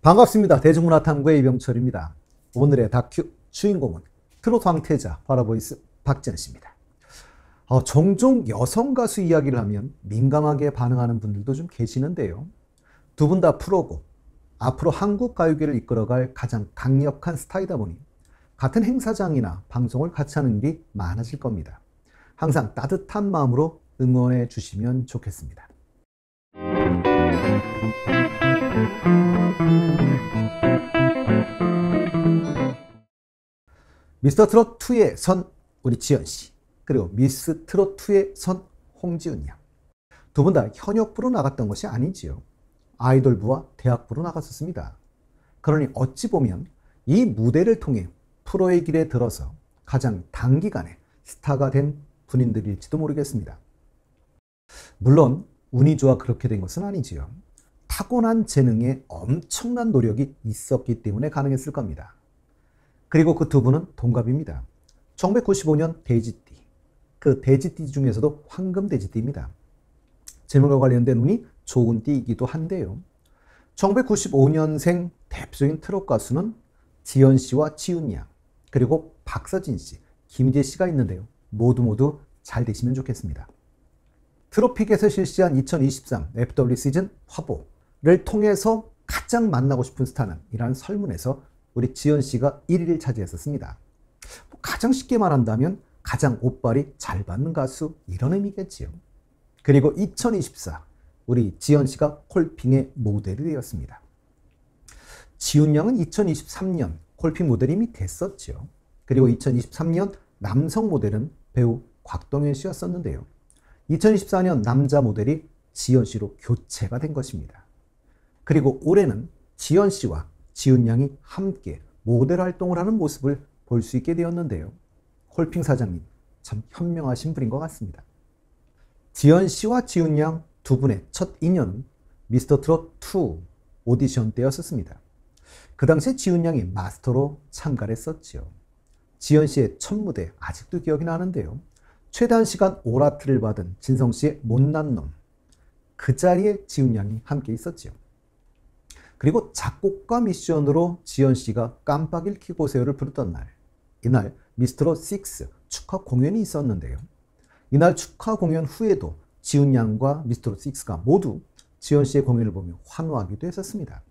반갑습니다. 대중문화탐구의 이병철입니다. 오늘의 다큐 주인공은 트로트 황태자 파라보이스 박지현 씨입니다. 종종 여성 가수 이야기를 하면 민감하게 반응하는 분들도 좀 계시는데요. 두 분 다 프로고 앞으로 한국 가요계를 이끌어갈 가장 강력한 스타이다 보니 같은 행사장이나 방송을 같이 하는 일이 많아질 겁니다. 항상 따뜻한 마음으로 응원해 주시면 좋겠습니다. 미스터 트롯 2의 선 우리 지연 씨, 그리고 미스 트롯 2의 선 홍지은 양. 두 분 다 현역부로 나갔던 것이 아니지요. 아이돌부와 대학부로 나갔었습니다. 그러니 어찌 보면 이 무대를 통해 프로의 길에 들어서 가장 단기간에 스타가 된 분인들일지도 모르겠습니다. 물론 운이 좋아 그렇게 된 것은 아니지요. 타고난 재능에 엄청난 노력이 있었기 때문에 가능했을 겁니다. 그리고 그 두 분은 동갑입니다. 1995년 돼지띠, 그 돼지띠 중에서도 황금 돼지띠입니다. 재물과 관련된 운이 좋은 띠이기도 한데요. 1995년생 대표적인 트롯 가수는 지연 씨와 지훈 양, 그리고 박서진 씨, 김희재 씨가 있는데요. 모두 잘 되시면 좋겠습니다. 트로픽에서 실시한 2023 FW 시즌 화보를 통해서 가장 만나고 싶은 스타는 이라는 설문에서 우리 지연 씨가 1위를 차지했었습니다. 가장 쉽게 말한다면 가장 옷발이 잘 받는 가수, 이런 의미겠지요. 그리고 2024 우리 지연 씨가 콜핑의 모델이 되었습니다. 지훈 양은 2023년 콜핑 모델이 이미 됐었죠. 그리고 2023년 남성 모델은 배우 곽동현 씨였었는데요. 2024년 남자 모델이 지연 씨로 교체가 된 것입니다. 그리고 올해는 지연 씨와 지훈 양이 함께 모델 활동을 하는 모습을 볼 수 있게 되었는데요. 콜핑 사장님 참 현명하신 분인 것 같습니다. 지연 씨와 지훈 양 두 분의 첫 인연은 미스터 트롯 2 오디션 때였었습니다. 그 당시에 지훈 양이 마스터로 참가를 했었죠. 지연 씨의 첫 무대 아직도 기억이 나는데요. 최단시간 오라트를 받은 진성 씨의 못난 놈, 그 자리에 지훈 양이 함께 있었죠. 그리고 작곡가 미션으로 지연 씨가 깜빡이를 켜고 오세요를 부르던 날, 이날 미스트롯 6 축하 공연이 있었는데요. 이날 축하 공연 후에도 지훈 양과 미스트롯 6가 모두 지연 씨의 공연을 보며 환호하기도 했었습니다.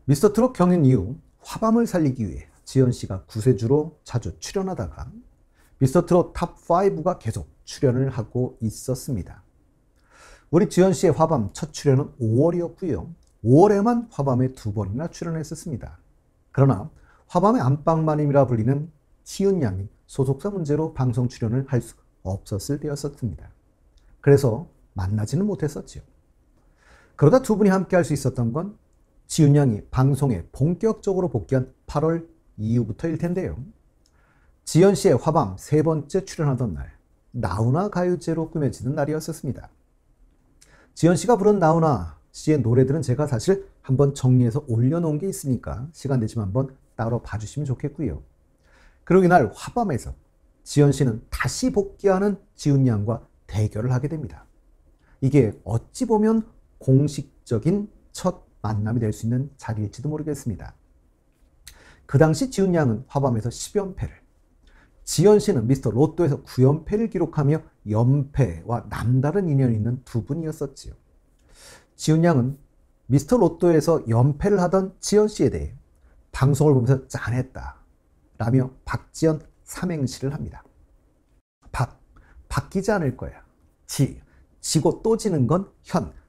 미스터 트롯 경연 이후 화밤을 살리기 위해 지연 씨가 구세주로 자주 출연하다가 미스터 트롯 탑5가 계속 출연을 하고 있었습니다. 우리 지연 씨의 화밤 첫 출연은 5월이었고요. 5월에만 화밤에 2번이나 출연했었습니다. 그러나 화밤의 안방마님이라 불리는 지훈 양이 소속사 문제로 방송 출연을 할 수 없었을 때였습니다. 그래서 만나지는 못했었죠. 그러다 두 분이 함께 할 수 있었던 건 지훈 양이 방송에 본격적으로 복귀한 8월 이후부터일 텐데요. 지연 씨의 화밤 세 번째 출연하던 날, 나훈아 가요제로 꾸며지는 날이었었습니다. 지연 씨가 부른 나훈아 씨의 노래들은 제가 사실 한번 정리해서 올려놓은 게 있으니까 시간 되시면 한번 따로 봐주시면 좋겠고요. 그리고 이날 화밤에서 지연 씨는 다시 복귀하는 지훈 양과 대결을 하게 됩니다. 이게 어찌 보면 공식적인 첫 만남이 될 수 있는 자리일지도 모르겠습니다. 그 당시 지훈 양은 화밤에서 10연패를, 지연 씨는 미스터 로또에서 9연패를 기록하며 연패와 남다른 인연이 있는 두 분이었었지요. 지훈 양은 미스터 로또에서 연패를 하던 지연 씨에 대해 방송을 보면서 짠했다 라며 박지연 삼행시를 합니다. 바뀌지 않을 거야. 지고 또 지는 건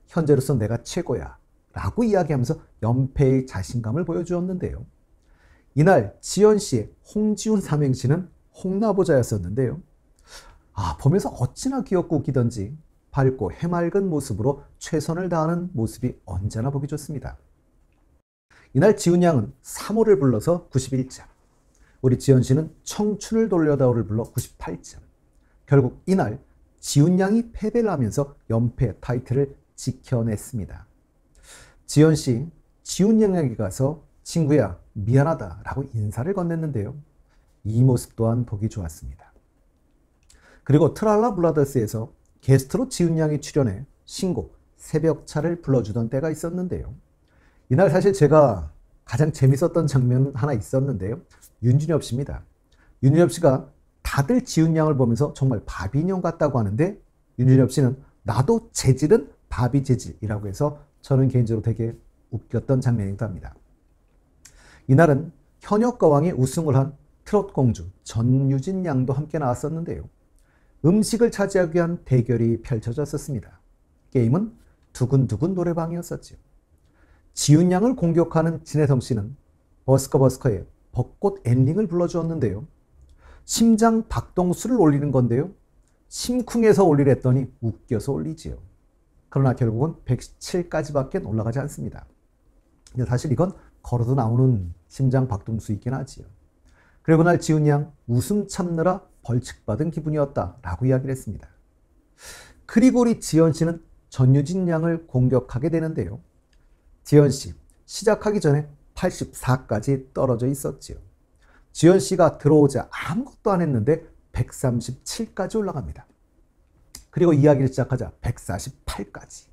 현재로서 내가 최고야 라고 이야기하면서 연패의 자신감을 보여주었는데요. 이날 지연 씨의 홍지훈 삼행시는 홍나보자였었는데요. 보면서 어찌나 귀엽고 웃기던지 밝고 해맑은 모습으로 최선을 다하는 모습이 언제나 보기 좋습니다. 이날 지훈 양은 3호를 불러서 91점, 우리 지연 씨는 청춘을 돌려다오를 불러 98점. 결국 이날 지훈 양이 패배를 하면서 연패 타이틀을 지켜냈습니다. 지연 씨, 지훈 양에게 가서 친구야 미안하다 라고 인사를 건넸는데요. 이 모습 또한 보기 좋았습니다. 그리고 트랄라 블라더스에서 게스트로 지훈 양이 출연해 신곡 새벽차를 불러주던 때가 있었는데요. 이날 사실 제가 가장 재밌었던 장면 하나 있었는데요. 윤준엽 씨입니다. 윤준엽 씨가 다들 지훈 양을 보면서 정말 바비 인형 같다고 하는데 윤준엽 씨는 나도 재질은 바비 재질이라고 해서 저는 개인적으로 되게 웃겼던 장면이기도 합니다. 이날은 현역가왕이 우승을 한 트롯 공주 전유진 양도 함께 나왔었는데요. 음식을 차지하기 위한 대결이 펼쳐졌었습니다. 게임은 두근두근 노래방이었었죠. 지훈 양을 공격하는 진혜성 씨는 버스커버스커의 벚꽃 엔딩을 불러주었는데요. 심장 박동수를 올리는 건데요. 심쿵해서 올리랬더니 웃겨서 올리지요. 그러나 결국은 117까지밖에 올라가지 않습니다. 근데 사실 이건 걸어도 나오는 심장 박동수이긴 하지요. 그리고 날 지훈 양 웃음 참느라 벌칙받은 기분이었다라고 이야기를 했습니다. 그리고 우리 지연 씨는 전유진 양을 공격하게 되는데요. 지연 씨 시작하기 전에 84까지 떨어져 있었지요. 지연 씨가 들어오자 아무것도 안 했는데 137까지 올라갑니다. 그리고 이야기를 시작하자 148까지.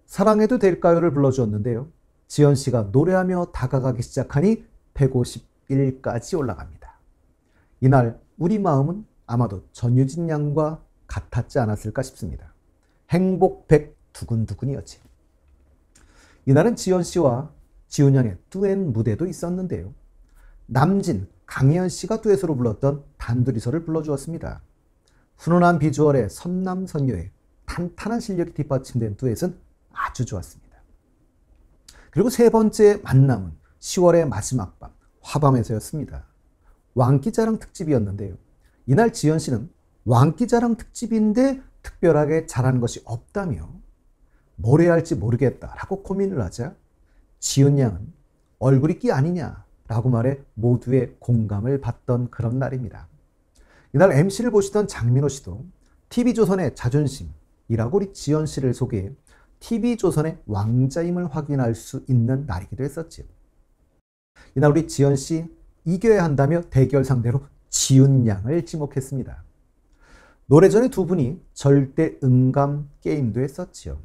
사랑해도 될까요를 불러주었는데요. 지연 씨가 노래하며 다가가기 시작하니 151까지 올라갑니다. 이날 우리 마음은 아마도 전유진 양과 같았지 않았을까 싶습니다. 행복 100 두근두근이었지. 이날은 지연 씨와 지훈 양의 듀엣 무대도 있었는데요. 남진, 강혜연 씨가 듀엣으로 불렀던 단둘이서를 불러주었습니다. 훈훈한 비주얼의 선남선녀의 탄탄한 실력이 뒷받침된 듀엣은 아주 좋았습니다. 그리고 세 번째 만남은 10월의 마지막 밤, 화밤에서였습니다. 왕기자랑 특집이었는데요. 이날 지연 씨는 왕기자랑 특집인데 특별하게 잘한 것이 없다며 뭘 해야 할지 모르겠다라고 고민을 하자 지훈 양은 얼굴이 끼 아니냐라고 말해 모두의 공감을 받던 그런 날입니다. 이날 MC를 보시던 장민호 씨도 TV조선의 자존심이라고 우리 지연 씨를 소개해 TV조선의 왕자임을 확인할 수 있는 날이기도 했었지요. 이날 우리 지연 씨 이겨야 한다며 대결 상대로 지훈 양을 지목했습니다. 노래 전에 두 분이 절대 음감 게임도 했었지요.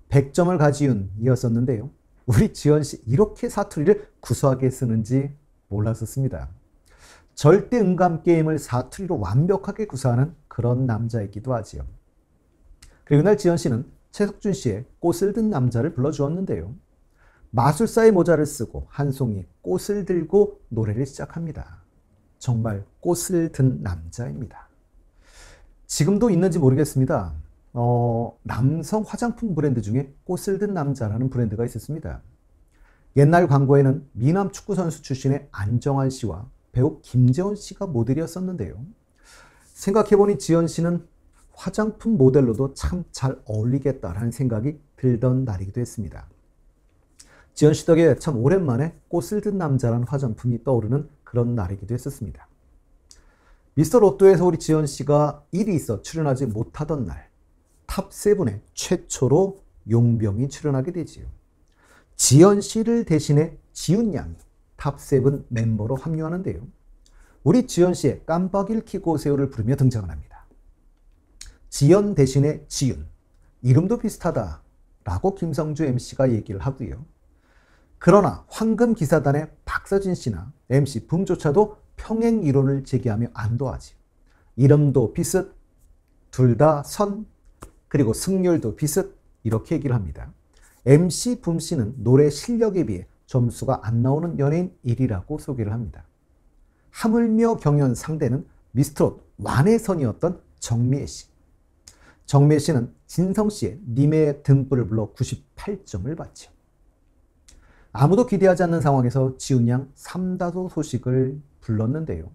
100점을 가지윤이었었는데요. 우리 지연 씨 이렇게 사투리를 구수하게 쓰는지 몰랐었습니다. 절대 음감 게임을 사투리로 완벽하게 구사하는 그런 남자이기도 하지요. 그리고 날 지연 씨는 최석준 씨의 꽃을 든 남자를 불러주었는데요. 마술사의 모자를 쓰고 한 송이 꽃을 들고 노래를 시작합니다. 정말 꽃을 든 남자입니다. 지금도 있는지 모르겠습니다. 남성 화장품 브랜드 중에 꽃을 든 남자라는 브랜드가 있었습니다. 옛날 광고에는 미남 축구선수 출신의 안정환 씨와 배우 김재원 씨가 모델이었었는데요. 생각해보니 지연 씨는 화장품 모델로도 참 잘 어울리겠다라는 생각이 들던 날이기도 했습니다. 지연 씨 덕에 참 오랜만에 꽃을 든 남자라는 화장품이 떠오르는 그런 날이기도 했었습니다. 미스터 로또에서 우리 지연 씨가 일이 있어 출연하지 못하던 날 탑7에 최초로 용병이 출연하게 되지요. 지연 씨를 대신해 지훈 양이 탑7 멤버로 합류하는데요. 우리 지연 씨의 깜빡이를 켜고 오세요를 부르며 등장을 합니다. 지연 대신에 지훈, 이름도 비슷하다라고 김성주 MC가 얘기를 하고요. 그러나 황금기사단의 박서진 씨나 MC 붐조차도 평행 이론을 제기하며 안도하지. 이름도 비슷, 둘 다 선, 그리고 승률도 비슷 이렇게 얘기를 합니다. MC 붐 씨는 노래 실력에 비해 점수가 안 나오는 연예인 1위라고 소개를 합니다. 하물며 경연 상대는 미스트롯 완의 선이었던 정미애 씨. 정미애 씨는 진성 씨의 님의 등불을 불러 98점을 받죠. 아무도 기대하지 않는 상황에서 지훈 양 3다소 소식을 불렀는데요.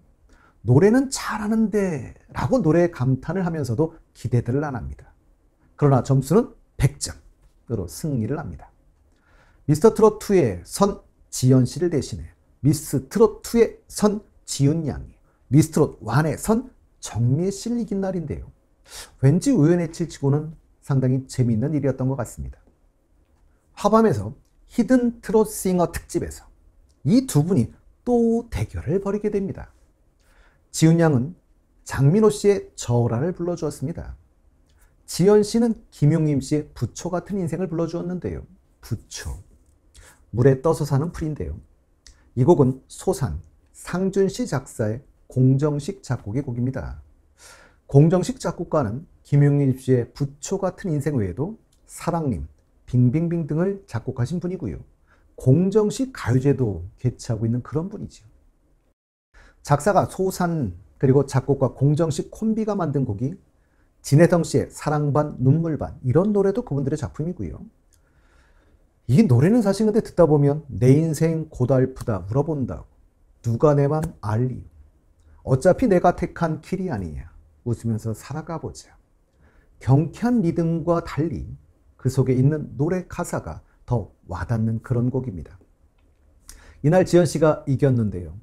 노래는 잘하는데 라고 노래에 감탄을 하면서도 기대들을 안 합니다. 그러나 점수는 100점으로 승리를 합니다. 미스터 트롯 2의 선 지연 씨를 대신해 미스 트롯 2의 선 지훈 양이 미스 트롯 1의 선 정미애 씨를 이긴 날인데요. 왠지 우연의 칠치고는 상당히 재미있는 일이었던 것 같습니다. 화밤에서 히든 트롯 싱어 특집에서 이 두 분이 또 대결을 벌이게 됩니다. 지훈 양은 장민호 씨의 저라를 불러주었습니다. 지연 씨는 김용림 씨의 부초 같은 인생을 불러주었는데요. 부초. 물에 떠서 사는 풀인데요. 이 곡은 소산, 상준씨 작사의 공정식 작곡의 곡입니다. 공정식 작곡가는 김용림 씨의 부초 같은 인생 외에도 사랑님, 빙빙빙 등을 작곡하신 분이고요. 공정식 가요제도 개최하고 있는 그런 분이죠. 작사가 소산 그리고 작곡가 공정식 콤비가 만든 곡이 진혜성 씨의 사랑 반 눈물 반, 이런 노래도 그분들의 작품이고요. 이 노래는 사실 근데 듣다 보면 내 인생 고달프다 물어본다고, 누가 내 맘 알리요, 어차피 내가 택한 길이 아니냐, 웃으면서 살아가 보자, 경쾌한 리듬과 달리 그 속에 있는 노래 가사가 더 와닿는 그런 곡입니다. 이날 지연 씨가 이겼는데요.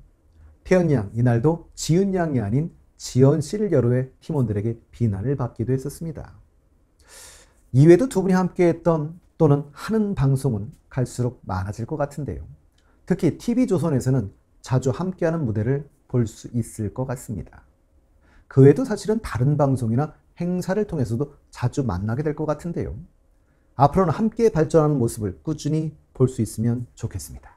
태연 양, 이날도 지은 양이 아닌 지연 씨를 여로해 팀원들에게 비난을 받기도 했었습니다. 이외에도 두 분이 함께했던 또는 하는 방송은 갈수록 많아질 것 같은데요. 특히 TV조선에서는 자주 함께하는 무대를 볼 수 있을 것 같습니다. 그 외에도 사실은 다른 방송이나 행사를 통해서도 자주 만나게 될 것 같은데요. 앞으로는 함께 발전하는 모습을 꾸준히 볼 수 있으면 좋겠습니다.